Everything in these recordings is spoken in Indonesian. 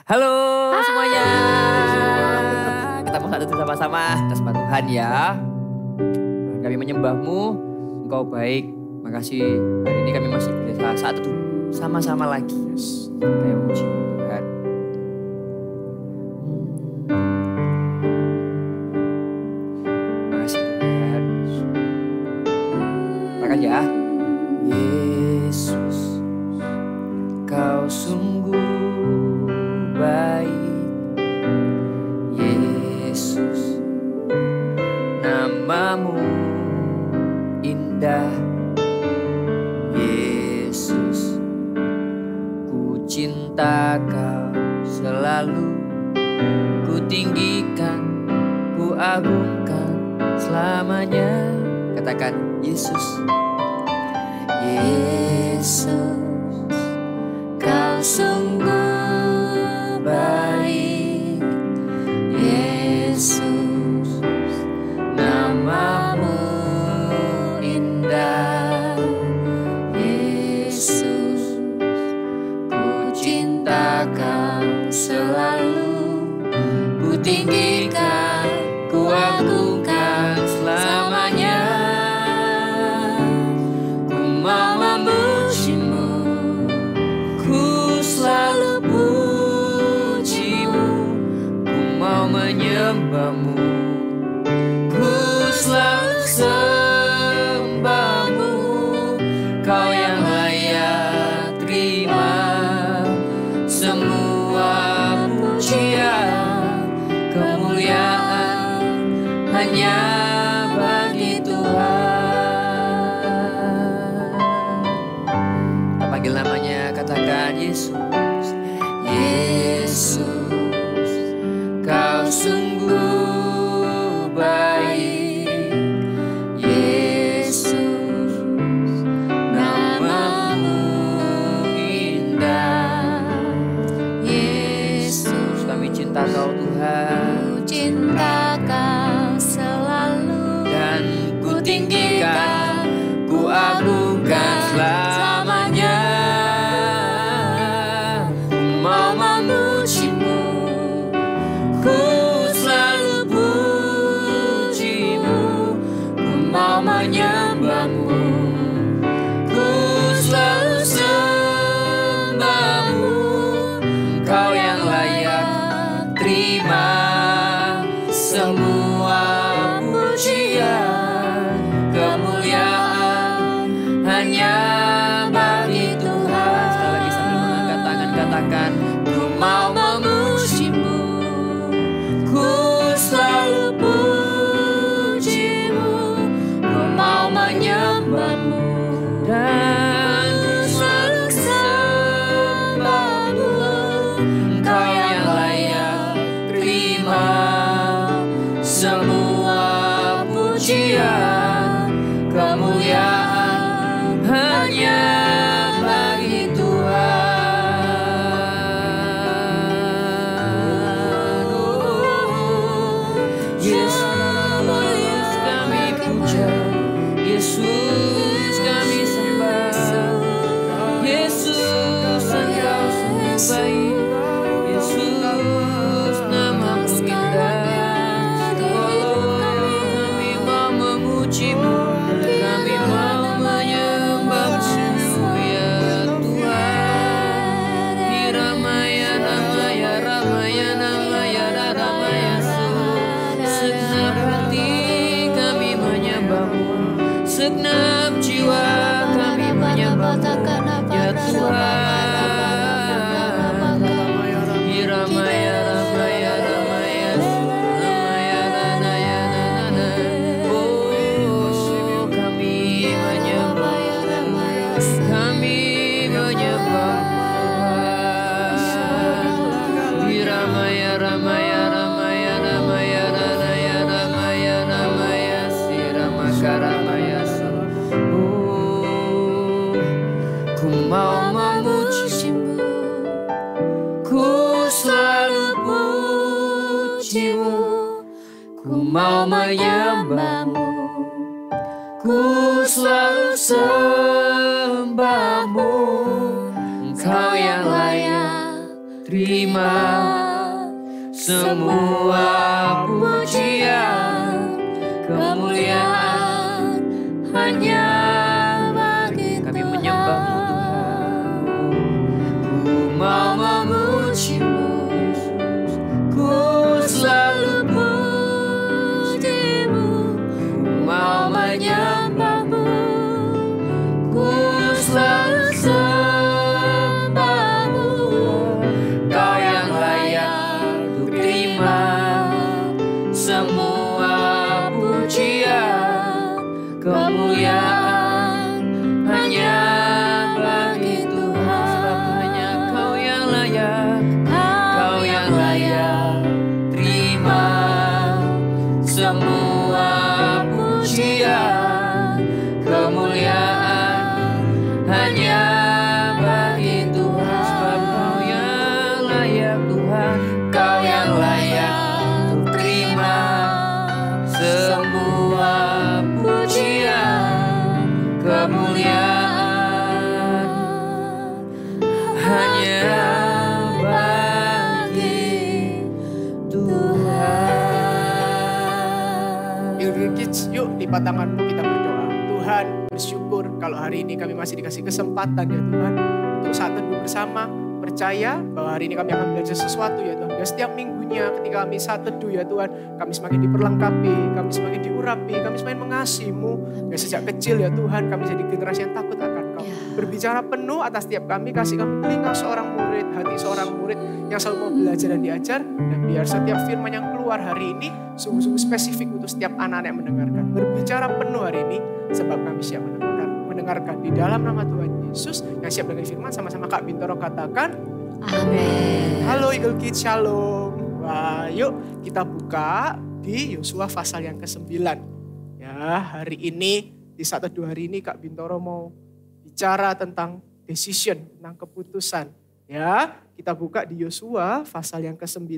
Halo semuanya. Hai. Kita mau satu bersama-sama kita sembah Tuhan ya. Kami menyembah-Mu, Engkau baik. Makasih hari ini kami masih bisa saat itu sama-sama lagi. Kami memuji-Mu Tuhan. Makasih Tuhan. Makan ya. Yesus, Kau sungguh baik. Yesus, namamu indah. Yesus, ku cinta Kau selalu. Ku tinggikan, ku agungkan selamanya. Katakan Yesus. Yesus, Kau sungguh baik. Yesus, namamu indah. Yesus, ku cinta Kau selalu. Ku tinggikan, ku agungkan selamanya. Ku mau memuji-Mu, ku selalu puji-Mu. Ku mau menyembah-Mu, ku selalu sembah-Mu. Kau yang layak terima semua pujian, kemuliaan hanya bagi Tuhan. Kita panggil namanya, katakan Yesus. Yesus, Kau sungguh baik. Yesus, namamu indah. Yesus, Kami cinta Kau Tuhan, ku cinta Kau selalu. dan ku tinggikan, ku agungkan selamanya. Ku mau memuji-Mu, ku selalu puji-Mu. Ku mau menyembah-Mu, ku selalu sembah-Mu. Kau yang layak terima semua pujian, kemuliaan hanya bagi Tuhan. Sekali lagi sambil mengangkat tangan katakan, Ku mau memuji-Mu, ku selalu puji-Mu. Ku mau menyembah-Mu, dan ku selalu sembah-Mu. Kau yang layak terima semua pujian, kemuliaan hanya bagi Tuhan. Yesus kami puja, Yesus kami sembah. Yesus Engkau sungguh baik. Yesus namamu indah. Oh, kami mau memuji-Mu, kami mau menyembah-Mu ya Tuhan. Hiramaya namaya ramaya namaya ramaya su. Segenap hati kami menyembah-Mu, segenap jiwa kami menyembah-Mu ya Tuhan. Hiramaya ramaya ramaya su ramaya nanaya nanana. Oh, kami menyembah-Mu, kami menyembah-Mu Tuhan. Hiramaya ramaya ramaya ramaya nanaya ramaya namaya si ramaka ramaya su. Oh, ku mau memuji-Mu, ku selalu puji-Mu. Ku mau menyembah-Mu, ku selalu sembah-Mu. Engkau yang layak terima terima semua pujian, kemuliaan hanya bagi Tuhan. Kami menyembah-Mu Tuhan. Ku mau memuji-Mu, ku selalu puji-Mu. Ku mau menyembah-Mu, ku selalu sembah-Mu. Kau yang layak untuk terima semua pujian, kemuliaan hanya bagi Tuhan. Hanya Kau yang layak, Kau yang layak terima semua pujian, kemuliaan hanya bagi Tuhan. Sebab Kau yang layak Tuhan, Kau yang layak untuk terima semua pujian, kemuliaan hanya bagi Tuhan. Ilgil Kids, yuk lipat tanganmu kita berdoa. Tuhan, bersyukur kalau hari ini kami masih dikasih kesempatan ya Tuhan untuk saat teduh bersama. Percaya bahwa hari ini kami akan belajar sesuatu ya Tuhan. Dan setiap minggunya ketika kami saat teduh ya Tuhan, kami semakin diperlengkapi, kami semakin diurapi, kami semakin mengasihi-Mu. Dan sejak kecil ya Tuhan, kami jadi generasi yang takut akan Kau. Berbicara penuh atas setiap kami, kasih kami telinga seorang murid, hati seorang murid yang selalu mau belajar dan diajar. Dan biar setiap firman yang keluar hari ini sungguh-sungguh spesifik untuk setiap anak-anak yang mendengarkan. Berbicara penuh hari ini sebab kami siap mendengarkan di dalam nama Tuhan Yesus. Yang siap dengan firman sama-sama Kak Bintoro katakan Amin. halo Eagle Kids, shalom. Wah, yuk kita buka di Yosua pasal yang ke-9. Ya, hari ini di saat teduh hari ini Kak Bintoro mau bicara tentang decision, tentang keputusan. Ya, kita buka di Yosua pasal yang ke-9.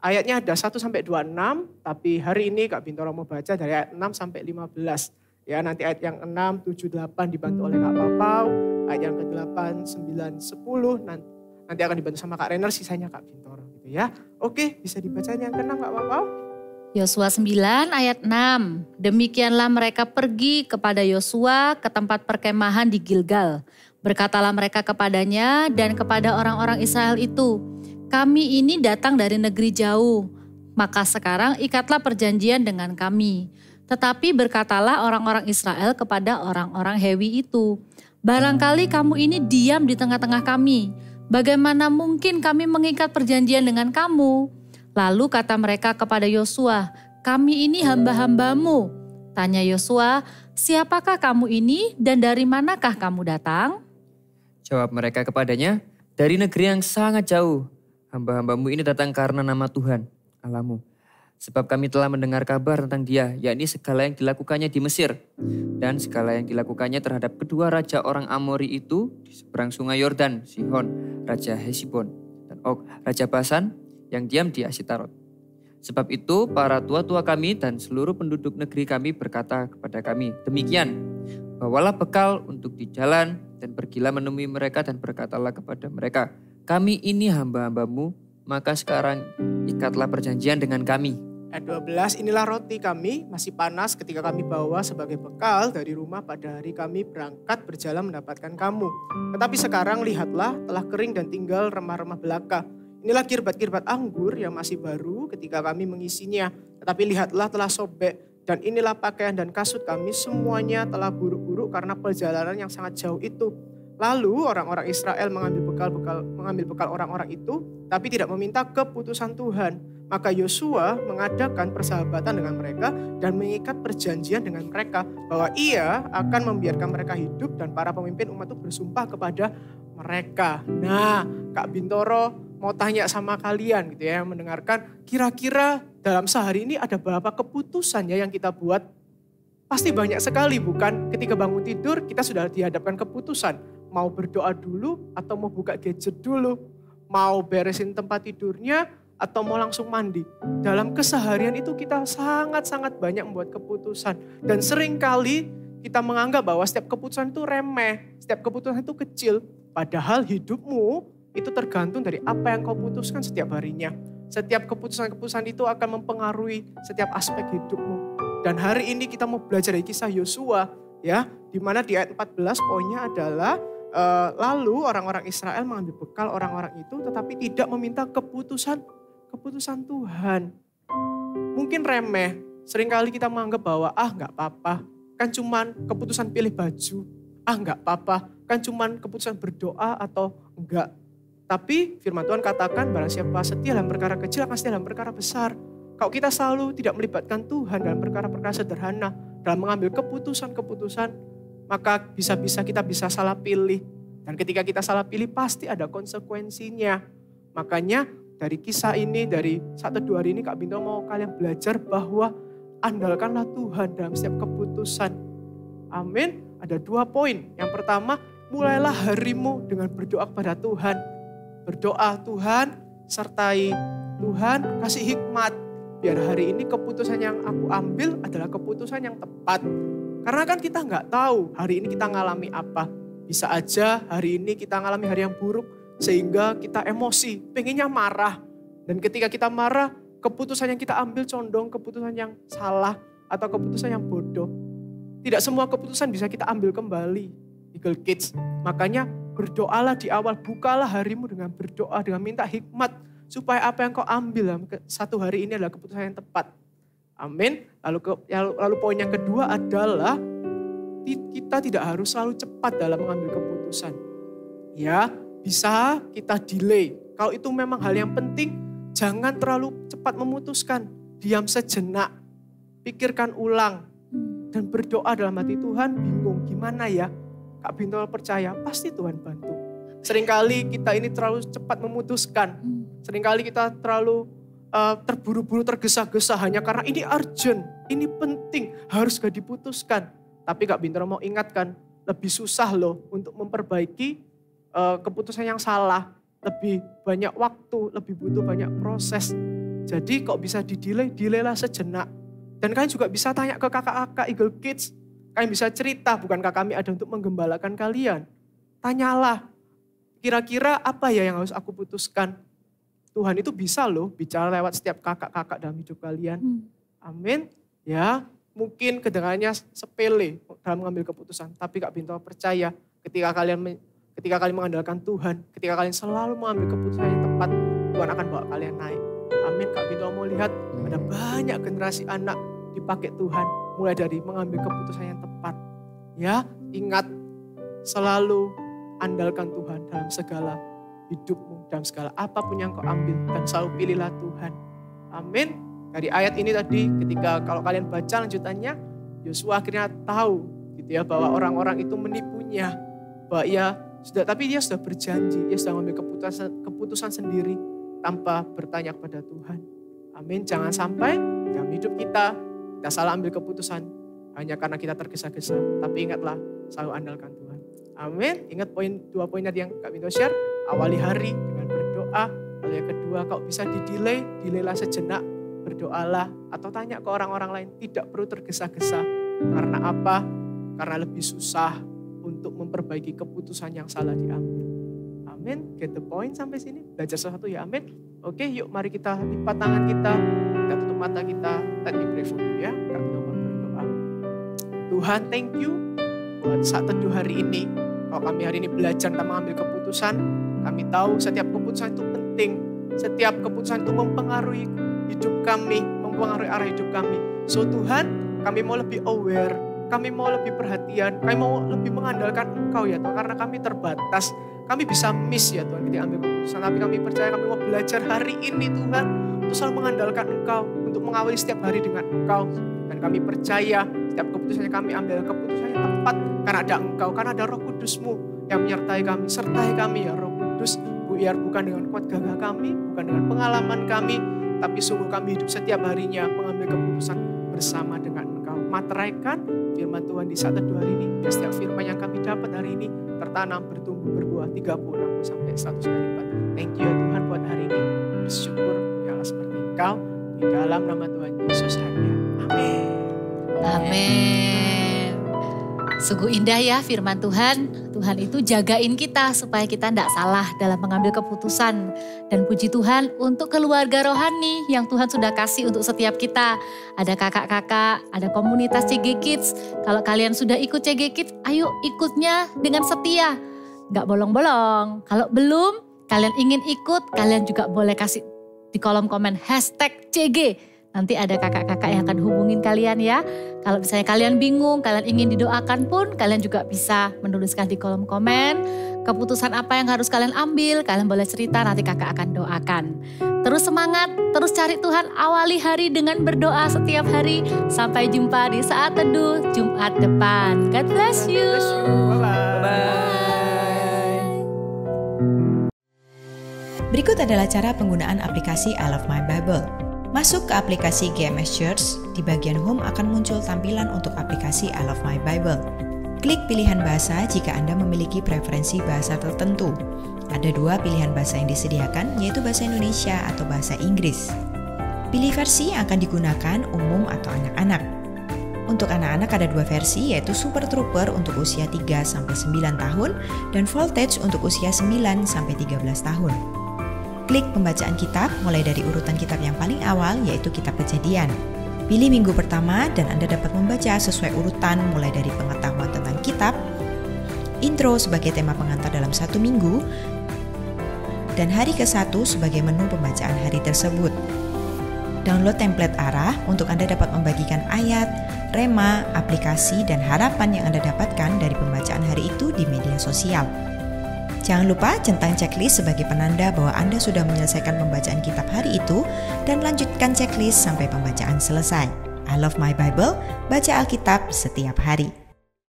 Ayatnya ada 1 sampai 26, tapi hari ini Kak Bintoro mau baca dari ayat 6 sampai 15. Ya, nanti ayat yang 6, 7, 8 dibantu oleh Kak Papau, ayat yang ke-8, 9, 10 nanti akan dibantu sama Kak Renner, sisanya Kak Bintoro gitu ya. Oke, bisa dibacain yang ke-6 Kak Papau. Yosua 9 ayat 6. Demikianlah mereka pergi kepada Yosua ke tempat perkemahan di Gilgal. Berkatalah mereka kepadanya dan kepada orang-orang Israel itu, kami ini datang dari negeri jauh, maka sekarang ikatlah perjanjian dengan kami. Tetapi berkatalah orang-orang Israel kepada orang-orang Hewi itu, barangkali kamu ini diam di tengah-tengah kami. Bagaimana mungkin kami mengikat perjanjian dengan kamu? Lalu kata mereka kepada Yosua, kami ini hamba-hambamu. Tanya Yosua, siapakah kamu ini dan dari manakah kamu datang? Jawab mereka kepadanya, dari negeri yang sangat jauh. Hamba-hambamu ini datang karena nama Tuhan, Allahmu. Sebab kami telah mendengar kabar tentang Dia, yakni segala yang dilakukannya di Mesir. Dan segala yang dilakukannya terhadap kedua raja orang Amori itu di seberang sungai Yordan, Sihon, Raja Hesibon, dan Og, Raja Basan, yang diam di Asitarot. Sebab itu para tua-tua kami dan seluruh penduduk negeri kami berkata kepada kami, demikian, bawalah bekal untuk di jalan dan pergilah menemui mereka dan berkatalah kepada mereka, kami ini hamba-hambamu, maka sekarang ikatlah perjanjian dengan kami. Ayat 12, inilah roti kami masih panas ketika kami bawa sebagai bekal dari rumah pada hari kami berangkat berjalan mendapatkan kamu. Tetapi sekarang lihatlah telah kering dan tinggal remah-remah belaka. Inilah kirbat-kirbat anggur yang masih baru ketika kami mengisinya. Tetapi lihatlah telah sobek dan inilah pakaian dan kasut kami semuanya telah buruk-buruk karena perjalanan yang sangat jauh itu. Lalu orang-orang Israel mengambil bekal orang-orang itu, tapi tidak meminta keputusan Tuhan. Maka Yosua mengadakan persahabatan dengan mereka dan mengikat perjanjian dengan mereka bahwa ia akan membiarkan mereka hidup dan para pemimpin umat itu bersumpah kepada mereka. Nah, Kak Bintoro mau tanya sama kalian gitu ya, yang mendengarkan, kira-kira dalam sehari ini ada berapa keputusan ya yang kita buat? Pasti banyak sekali bukan? Ketika bangun tidur kita sudah dihadapkan keputusan. Mau berdoa dulu atau mau buka gadget dulu. Mau beresin tempat tidurnya atau mau langsung mandi. Dalam keseharian itu kita sangat-sangat banyak membuat keputusan. Dan seringkali kita menganggap bahwa setiap keputusan itu remeh. Setiap keputusan itu kecil. Padahal hidupmu itu tergantung dari apa yang kau putuskan setiap harinya. Setiap keputusan-keputusan itu akan mempengaruhi setiap aspek hidupmu. Dan hari ini kita mau belajar dari kisah Yosua, ya, di mana di ayat 14 poinnya adalah lalu orang-orang Israel mengambil bekal orang-orang itu tetapi tidak meminta keputusan Tuhan. Mungkin remeh, seringkali kita menganggap bahwa nggak apa-apa, kan cuman keputusan pilih baju, nggak apa-apa, kan cuman keputusan berdoa atau enggak. Tapi firman Tuhan katakan barang siapa setia dalam perkara kecil akan setia dalam perkara besar. Kalau kita selalu tidak melibatkan Tuhan dalam perkara-perkara sederhana, dalam mengambil keputusan-keputusan, maka bisa-bisa kita bisa salah pilih. Dan ketika kita salah pilih pasti ada konsekuensinya. Makanya dari kisah ini, dari 1-2 hari ini Kak Binto mau kalian belajar bahwa andalkanlah Tuhan dalam setiap keputusan. Amin. Ada 2 poin. Yang pertama, mulailah harimu dengan berdoa kepada Tuhan. Berdoa, Tuhan sertai, Tuhan kasih hikmat. Biar hari ini keputusan yang aku ambil adalah keputusan yang tepat. Karena kan kita nggak tahu hari ini kita ngalami apa. Bisa aja hari ini kita ngalami hari yang buruk sehingga kita emosi, pengennya marah. Dan ketika kita marah, keputusan yang kita ambil condong keputusan yang salah atau keputusan yang bodoh. Tidak semua keputusan bisa kita ambil kembali. Eagle Kids. Makanya berdoalah di awal, bukalah harimu dengan berdoa, dengan minta hikmat. Supaya apa yang kau ambil dalam 1 hari ini adalah keputusan yang tepat. Amin. Lalu poin yang kedua adalah kita tidak harus selalu cepat dalam mengambil keputusan. Ya, bisa kita delay. Kalau itu memang hal yang penting, jangan terlalu cepat memutuskan. Diam sejenak, pikirkan ulang, dan berdoa dalam hati. Tuhan, bingung gimana ya? Kak Binto percaya pasti Tuhan bantu. Seringkali kita ini terlalu cepat memutuskan. Seringkali kita terlalu terburu-buru, tergesa-gesa hanya karena ini urgent, ini penting, harus gak diputuskan. Tapi Kak Bintoro mau ingatkan, lebih susah loh untuk memperbaiki keputusan yang salah. Lebih banyak waktu, lebih butuh banyak proses. Jadi kok bisa delaylah sejenak. Dan kalian juga bisa tanya ke kakak-kakak Eagle Kids. Kalian bisa cerita, bukankah kami ada untuk menggembalakan kalian? Tanyalah, kira-kira apa ya yang harus aku putuskan? Tuhan itu bisa loh bicara lewat setiap kakak-kakak dalam hidup kalian. Amin. Ya, mungkin kedengarannya sepele dalam mengambil keputusan. Tapi Kak Binto percaya ketika kalian mengandalkan Tuhan, ketika kalian selalu mengambil keputusan yang tepat, Tuhan akan bawa kalian naik. Amin. Kak Binto mau lihat ada banyak generasi anak dipakai Tuhan. Mulai dari mengambil keputusan yang tepat. Ya, ingat selalu andalkan Tuhan dalam segala hidupmu, dalam segala apapun yang kau ambil, dan selalu pilihlah Tuhan. Amin. Dari ayat ini tadi, ketika kalau kalian baca lanjutannya, Yosua akhirnya tahu gitu ya, bahwa orang-orang itu menipunya, bahwa tapi dia sudah berjanji, dia sudah mengambil keputusan sendiri tanpa bertanya kepada Tuhan. Amin. Jangan sampai dalam hidup kita salah ambil keputusan hanya karena kita tergesa-gesa, tapi ingatlah selalu andalkan Tuhan. Amin. Ingat 2 poin tadi yang Kak Binto share. Awali hari dengan berdoa. Lalu yang kedua, kalau bisa delaylah sejenak, berdoalah. Atau tanya ke orang-orang lain, tidak perlu tergesa-gesa. Karena apa? Karena lebih susah untuk memperbaiki keputusan yang salah diambil. Amin. Get the point sampai sini? Belajar sesuatu ya, amin. Oke, yuk mari kita lipat tangan kita tutup mata kita. Let me pray for you ya. Kami mau berdoa. Tuhan, thank you buat saat teduh hari ini. Kalau kami hari ini belajar tentang mengambil keputusan, kami tahu setiap keputusan itu penting. Setiap keputusan itu mempengaruhi hidup kami, mempengaruhi arah hidup kami. So Tuhan, kami mau lebih aware, kami mau lebih perhatian, kami mau lebih mengandalkan Engkau ya Tuhan. Karena kami terbatas, kami bisa miss ya Tuhan ketika ambil keputusan. Tapi kami percaya kami mau belajar hari ini Tuhan, untuk selalu mengandalkan Engkau, untuk mengawali setiap hari dengan Engkau. Dan kami percaya setiap keputusan yang kami ambil, keputusan yang tepat. Karena ada Engkau, karena ada Roh Kudus-Mu yang menyertai kami. Sertai kami ya Roh Kudus, biar bukan dengan kuat gagah kami, bukan dengan pengalaman kami, tapi sungguh kami hidup setiap harinya mengambil keputusan bersama dengan Engkau. Materaikan firman Tuhan di saat teduh hari ini. Dan setiap firman yang kami dapat hari ini tertanam, bertumbuh, berbuah 30, 60 sampai 100 kali lipat. Thank you ya Tuhan buat hari ini. Bersyukur ya Allah seperti Engkau. Di dalam nama Tuhan Yesus hanya. Amin. Amin. Sungguh indah ya firman Tuhan. Tuhan itu jagain kita supaya kita tidak salah dalam mengambil keputusan. Dan puji Tuhan untuk keluarga rohani yang Tuhan sudah kasih untuk setiap kita. Ada kakak-kakak, ada komunitas CG Kids. Kalau kalian sudah ikut CG Kids, ayo ikutnya dengan setia. Nggak bolong-bolong. Kalau belum, kalian ingin ikut, kalian juga boleh kasih di kolom komen #CG. Nanti ada kakak-kakak yang akan hubungin kalian ya. Kalau misalnya kalian bingung, kalian ingin didoakan pun, kalian juga bisa menuliskan di kolom komen. Keputusan apa yang harus kalian ambil, kalian boleh cerita, nanti kakak akan doakan. Terus semangat, terus cari Tuhan, awali hari dengan berdoa setiap hari. Sampai jumpa di Saat Teduh Jumat depan. God bless you. Bye-bye. Berikut adalah cara penggunaan aplikasi I Love My Bible. Masuk ke aplikasi GMS Church, di bagian Home akan muncul tampilan untuk aplikasi I Love My Bible. Klik pilihan bahasa jika Anda memiliki preferensi bahasa tertentu. Ada 2 pilihan bahasa yang disediakan, yaitu bahasa Indonesia atau bahasa Inggris. Pilih versi yang akan digunakan, umum atau anak-anak. Untuk anak-anak ada 2 versi, yaitu Super Trooper untuk usia 3-9 tahun dan Voltage untuk usia 9-13 tahun. Klik pembacaan kitab mulai dari urutan kitab yang paling awal, yaitu kitab Kejadian. Pilih minggu pertama dan Anda dapat membaca sesuai urutan mulai dari pengetahuan tentang kitab, intro sebagai tema pengantar dalam 1 minggu, dan hari ke-1 sebagai menu pembacaan hari tersebut. Download template arah untuk Anda dapat membagikan ayat, rema, aplikasi, dan harapan yang Anda dapatkan dari pembacaan hari itu di media sosial. Jangan lupa centang checklist sebagai penanda bahwa Anda sudah menyelesaikan pembacaan kitab hari itu dan lanjutkan checklist sampai pembacaan selesai. I Love My Bible, baca Alkitab setiap hari.